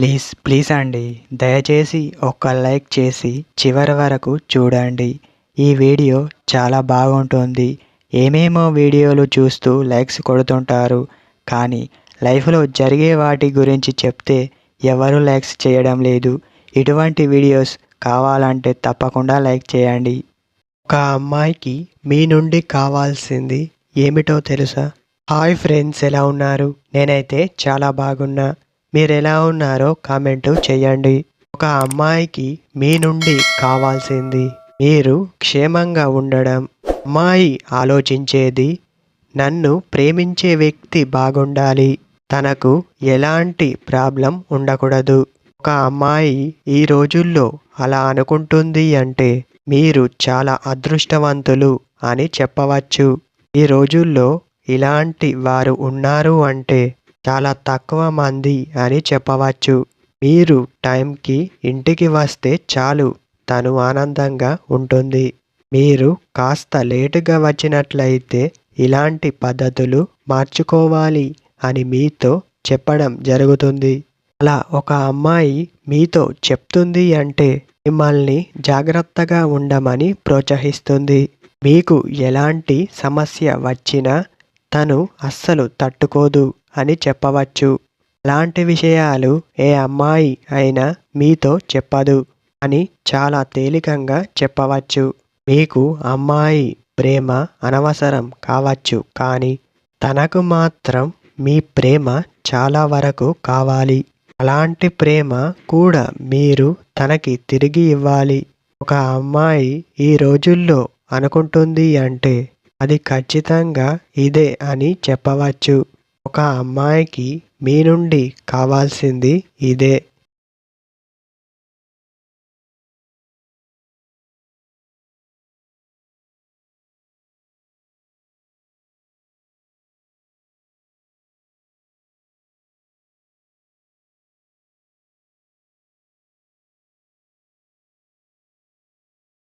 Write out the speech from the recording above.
Please please అండి, దయచేసి ఒక్క లైక్ చేసి చివరి వరకు చూడండి. ఈ వీడియో చాలా బాగుంటుంది. ఏమేమో వీడియోలు చూస్తూ లైక్స్ కొడుతుంటారు, కానీ లైఫ్లో జరిగే వాటి గురించి చెప్తే ఎవరు లైక్స్ చేయడం లేదు. ఇటువంటి వీడియోస్ కావాలంటే తప్పకుండా లైక్ చేయండి. ఒక అమ్మాయికి మీ నుండి కావాల్సింది ఏమిటో తెలుసా? హాయ్ ఫ్రెండ్స్, ఎలా ఉన్నారు? నేనైతే చాలా బాగున్నా. మీరు ఎలా ఉన్నారో కామెంటు చేయండి. ఒక అమ్మాయికి మీ నుండి కావాల్సింది మీరు క్షేమంగా ఉండడం. అమ్మాయి ఆలోచించేది, నన్ను ప్రేమించే వ్యక్తి బాగుండాలి, తనకు ఎలాంటి ప్రాబ్లం ఉండకూడదు. ఒక అమ్మాయి ఈ రోజుల్లో అలా అనుకుంటుంది అంటే మీరు చాలా అదృష్టవంతులు అని చెప్పవచ్చు. ఈ రోజుల్లో ఇలాంటి వారు ఉన్నారు అంటే చాలా తక్కువ మంది అని చెప్పవచ్చు. మీరు టైంకి ఇంటికి వస్తే చాలు, తను ఆనందంగా ఉంటుంది. మీరు కాస్త లేటుగా వచ్చినట్లయితే ఇలాంటి పద్ధతులు మార్చుకోవాలి అని మీతో చెప్పడం జరుగుతుంది. అలా ఒక అమ్మాయి మీతో చెప్తుంది అంటే మిమ్మల్ని జాగ్రత్తగా ఉండమని ప్రోత్సహిస్తుంది. మీకు ఎలాంటి సమస్య వచ్చినా తను అస్సలు తట్టుకోదు అని చెప్పవచ్చు. అలాంటి విషయాలు ఏ అమ్మాయి అయినా మీతో చెప్పదు అని చాలా తేలికగా చెప్పవచ్చు. మీకు అమ్మాయి ప్రేమ అనవసరం కావచ్చు, కానీ తనకు మాత్రం మీ ప్రేమ చాలా వరకు కావాలి. అలాంటి ప్రేమ కూడా మీరు తనకి తిరిగి ఇవ్వాలి. ఒక అమ్మాయి ఈ రోజుల్లో అనుకుంటుంది అంటే అది ఖచ్చితంగా ఇదే అని చెప్పవచ్చు. ఒక అమ్మాయికి మీ నుండి కావాల్సింది ఇదే.